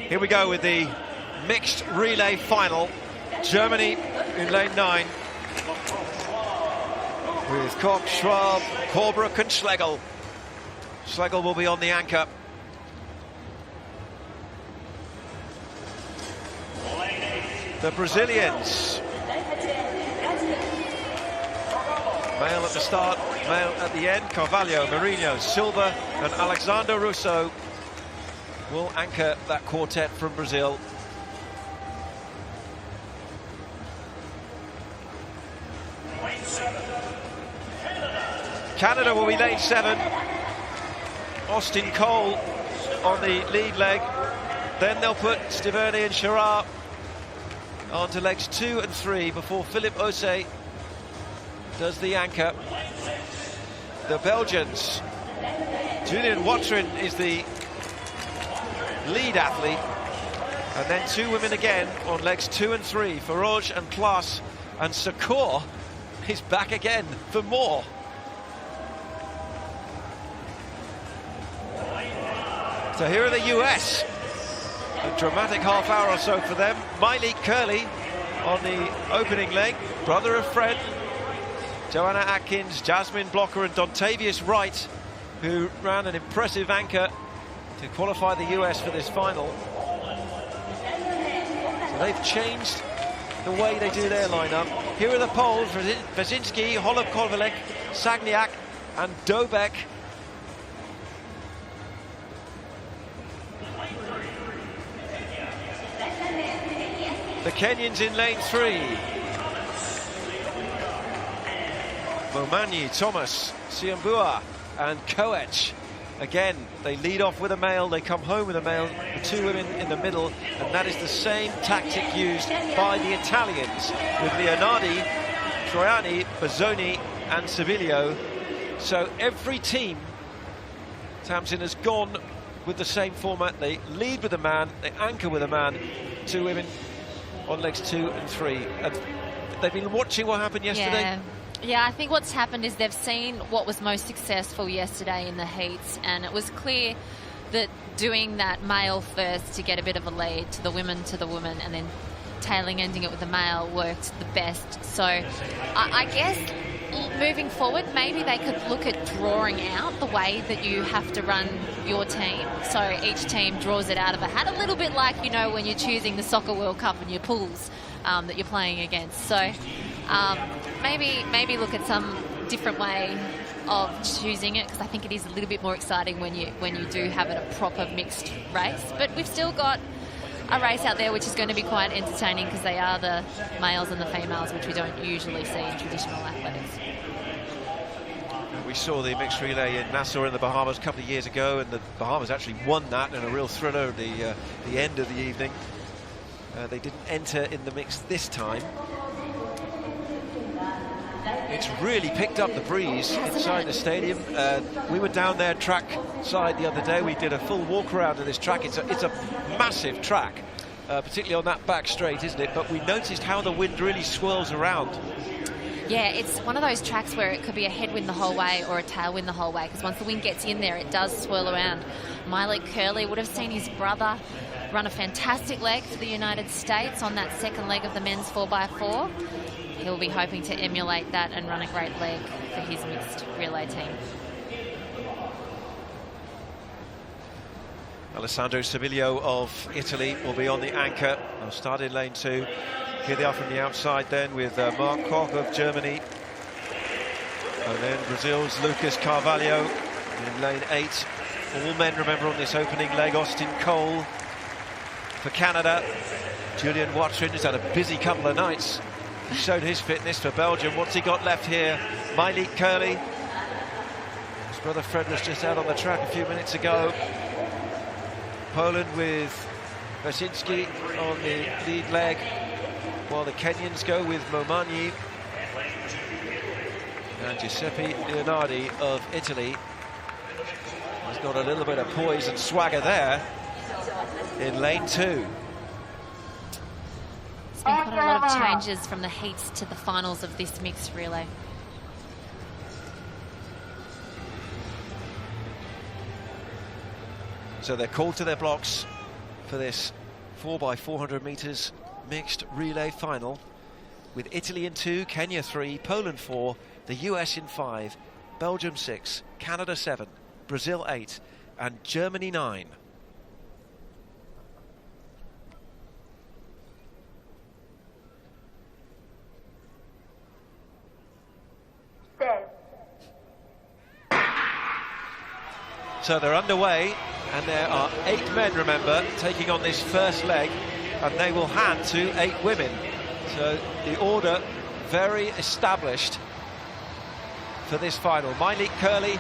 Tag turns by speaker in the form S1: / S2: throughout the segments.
S1: Here we go with the mixed relay final. Germany in lane 9 with Koch, Schwab, Korbruck and Schlegel. Schlegel will be on the anchor. The Brazilians. Male at the start, male at the end. Carvalho, Marinho, Silva and Alexander Russo will anchor that quartet from Brazil. Canada will be lane 7. Austin Cole on the lead leg. Then they'll put Stiverne and Chirard onto legs 2 and 3 before Philippe Osset does the anchor. The Belgians. Julian Watrin is the lead athlete. And then 2 women again on legs 2 and 3. Farage and Klaas. And Sakor is back again for more. So here are the US. A dramatic half hour or so for them. Miley Curley on the opening leg, brother of Fred. Joanna Atkins, Jasmine Blocker and Dontavius Wright, who ran an impressive anchor to qualify the US for this final. So they've changed the way they do their lineup. Here are the Poles: Wazinski, Holub-Kovalek, Sagniak and Dobek. The Kenyans in lane 3. Momanyi, Thomas, Siambua and Koech. Again, they lead off with a male, they come home with a male, the 2 women in the middle, and that is the same tactic used by the Italians with Leonardi, Troiani, Bazzoni and Civilio. So every team, Tamsin, has gone with the same format. They lead with a man, they anchor with a man, 2 women on legs 2 and 3. And they've been watching what happened yesterday.
S2: Yeah, I think what's happened is they've seen what was most successful yesterday in the heats, and it was clear that doing that male first to get a bit of a lead to the woman, and then tailing ending it with the male worked the best. So I guess moving forward, maybe they could look at drawing out the way that you have to run your team. So each team draws it out of a hat, a little bit like, you know, when you're choosing the Soccer World Cup and your pools that you're playing against. So maybe look at some different way of choosing it, because I think it is a little bit more exciting when you do have it a proper mixed race. But we've still got a race out there which is going to be quite entertaining, because they are the males and the females, which we don't usually see in traditional athletics.
S1: We saw the mixed relay in Nassau in the Bahamas a couple of years ago, and the Bahamas actually won that in a real thriller at the end of the evening. They didn't enter in the mix this time. It's really picked up the breeze inside the stadium. We were down there track side the other day. We did a full walk around of this track. It's a massive track, particularly on that back straight, isn't it? But we noticed how the wind really swirls around.
S2: Yeah, it's one of those tracks where it could be a headwind the whole way or a tailwind the whole way, because once the wind gets in there, it does swirl around. Miley Curley would have seen his brother run a fantastic leg for the United States on that second leg of the men's 4x4. He'll be hoping to emulate that and run a great leg for his mixed relay team.
S1: Alessandro Civilio of Italy will be on the anchor. They'll start in lane 2. Here they are from the outside then with Mark Koch of Germany. And then Brazil's Lucas Carvalho in lane 8. All men, remember, on this opening leg. Austin Cole for Canada. Julian Watrin has had a busy couple of nights. He showed his fitness for Belgium. What's he got left here? Miley Curley. His brother Fred was just out on the track a few minutes ago. Poland with Wazinski on the lead leg, while the Kenyans go with Momanyi and Giuseppe Leonardi of Italy. He's got a little bit of poise and swagger there in lane 2.
S2: There's been quite a lot of changes from the heats to the finals of this mixed relay.
S1: So they're called to their blocks for this 4x400 meters mixed relay final, with Italy in 2, Kenya 3, Poland 4, the US in 5, Belgium 6, Canada 7, Brazil 8, and Germany 9. So they're underway, and there are 8 men, remember, taking on this first leg, and they will hand to 8 women. So the order very established for this final. Myleik Curley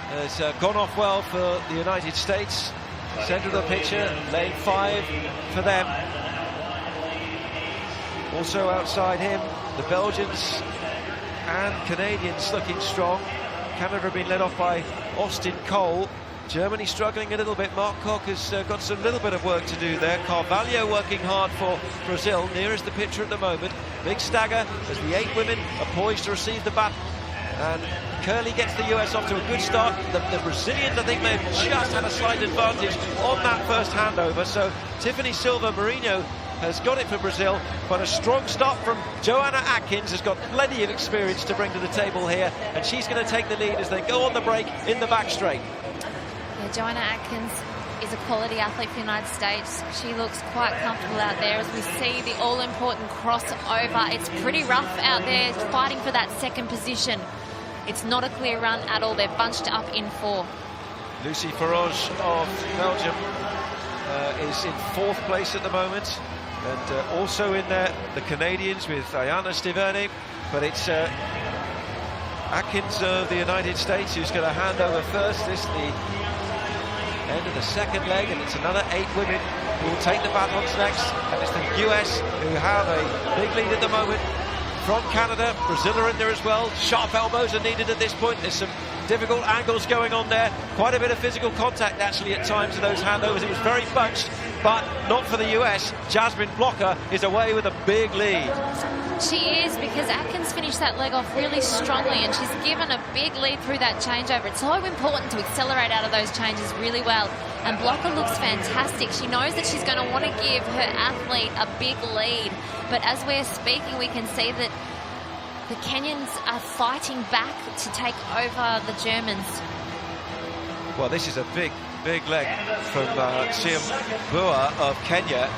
S1: has gone off well for the United States. Centre of the picture, lane 5 for them. Also outside him, the Belgians and Canadians looking strong. Canada have been led off by Austin Cole. Germany struggling a little bit. Mark Koch has got some little bit of work to do there. Carvalho working hard for Brazil, near as the picture at the moment. Big stagger as the 8 women are poised to receive the baton. And Curley gets the US off to a good start. The Brazilians, I think, may have just had a slight advantage on that first handover. So Tiffany Silva Marinho has got it for Brazil, but a strong start from Joanna Atkins, has got plenty of experience to bring to the table here, and she's going to take the lead as they go on the break in the back straight.
S2: Yeah, Joanna Atkins is a quality athlete for the United States. She looks quite comfortable out there as we see the all-important crossover. It's pretty rough out there, fighting for that second position. It's not a clear run at all. They're bunched up in 4.
S1: Lucy Farage of Belgium is in 4th place at the moment. And also in there, the Canadians with Ayana Stiverne, but it's Atkins of the United States who's going to hand over first. This is the end of the second leg, and it's another 8 women who will take the batons next. And it's the US who have a big lead at the moment. From Canada, Brazil are in there as well. Sharp elbows are needed at this point. There's some difficult angles going on there. Quite a bit of physical contact actually at times in those handovers. It was very bunched, but not for the US. Jasmine Blocker is away with a big lead.
S2: She is, because Atkins finished that leg off really strongly, and she's given a big lead through that changeover. It's so important to accelerate out of those changes really well. And Blocker looks fantastic. She knows that she's going to want to give her athlete a big lead. But as we're speaking, we can see that the Kenyans are fighting back to take over the Germans.
S1: Well, this is a big leg from Siam Bua of Kenya.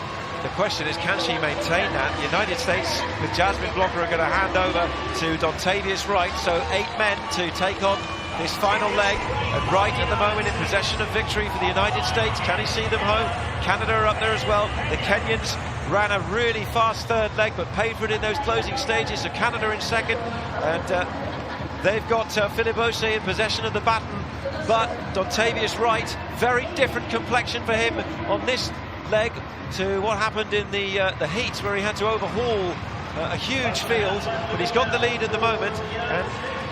S1: The question is, can she maintain that? The United States with Jasmine Blocker are going to hand over to Dontavius Wright. So 8 men to take on this final leg. And Wright at the moment in possession of victory for the United States. Can he see them home? Canada are up there as well. The Kenyans ran a really fast third leg, but paid for it in those closing stages. So Canada in second, and they've got Philippe Osei in possession of the baton. But Dontavius Wright, very different complexion for him on this leg to what happened in the heats, where he had to overhaul a huge field. But he's got the lead at the moment, and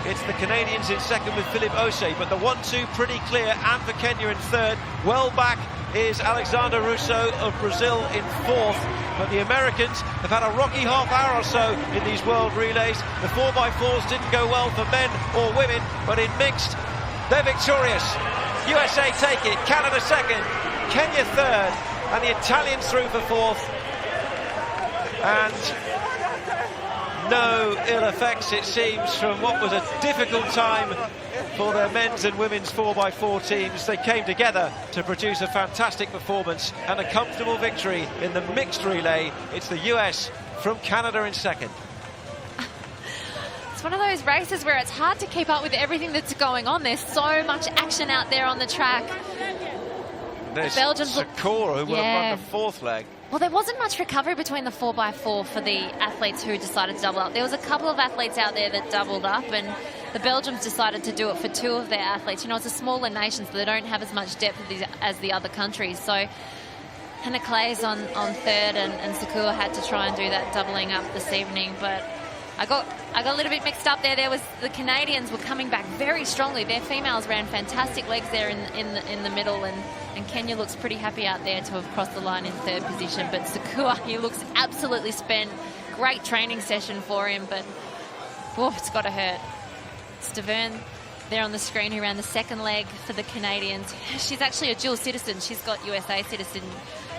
S1: it's the Canadians in second with Philippe Osei. But the 1-2 pretty clear, and for Kenya in third. Well back is Alexander Russo of Brazil in 4th. But the Americans have had a rocky half hour or so in these world relays. The 4x4s didn't go well for men or women, but in mixed, they're victorious. USA take it, Canada second, Kenya third, and the Italians through for 4th. And no ill effects, it seems, from what was a difficult time for their men's and women's 4x4 teams. They came together to produce a fantastic performance and a comfortable victory in the mixed relay. It's the US from Canada in second.
S2: It's one of those races where it's hard to keep up with everything that's going on. There's so much action out there on the track.
S1: There's
S2: Belgians
S1: Sakura, who will have run the 4th leg.
S2: Well, there wasn't much recovery between the 4x4 for the athletes who decided to double up. There was a couple of athletes out there that doubled up, and the Belgians decided to do it for 2 of their athletes. You know, it's a smaller nation, so they don't have as much depth as the other countries. So Hannah Clay's on 3rd, and Sakura had to try and do that doubling up this evening. But I got a little bit mixed up there. The Canadians were coming back very strongly. Their females ran fantastic legs there in the middle, and Kenya looks pretty happy out there to have crossed the line in 3rd position. But Sakura, he looks absolutely spent. Great training session for him, but it's got to hurt. Stavern there on the screen, who ran the 2nd leg for the Canadians. She's actually a dual citizen. She's got USA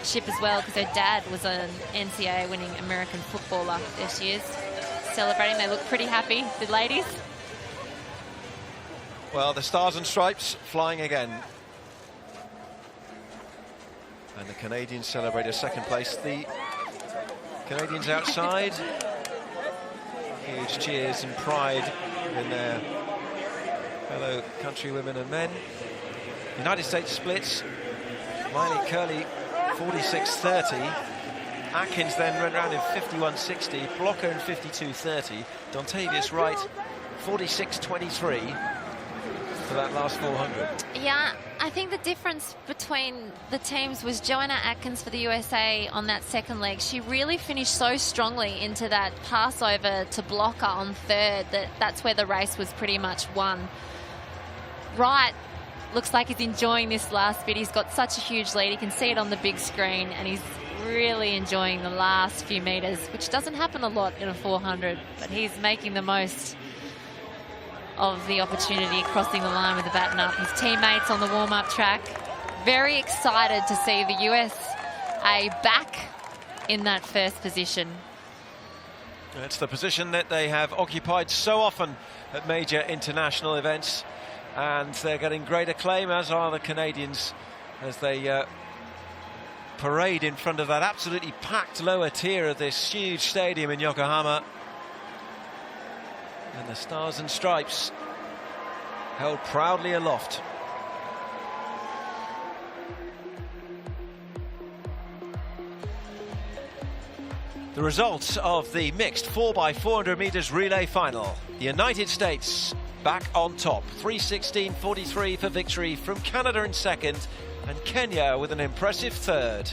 S2: ship as well, because her dad was an NCAA winning American footballer. There she is, celebrating. They look pretty happy, the ladies.
S1: Well, the Stars and Stripes flying again. And the Canadians celebrate a second place. The Canadians outside. Huge cheers and pride in their fellow countrywomen and men. United States splits. Miley Curley 46.30. Atkins then ran around in 51.60. Blocker in 52.30. Dontavius Wright 46.23 for that last 400.
S2: Yeah, I think the difference between the teams was Joanna Atkins for the USA on that second leg. She really finished so strongly into that pass over to Blocker on third that's where the race was pretty much won. Wright looks like he's enjoying this last bit. He's got such a huge lead. You can see it on the big screen, and he's really enjoying the last few metres, which doesn't happen a lot in a 400, but he's making the most of the opportunity, crossing the line with the baton up. His teammates on the warm-up track, very excited to see the USA back in that first position.
S1: It's the position that they have occupied so often at major international events, and they're getting great acclaim, as are the Canadians, as they parade in front of that absolutely packed lower tier of this huge stadium in Yokohama. And the Stars and Stripes held proudly aloft. The results of the mixed 4x400 meters relay final. The United States back on top, 3:16.43 for victory from Canada in second, and Kenya with an impressive third.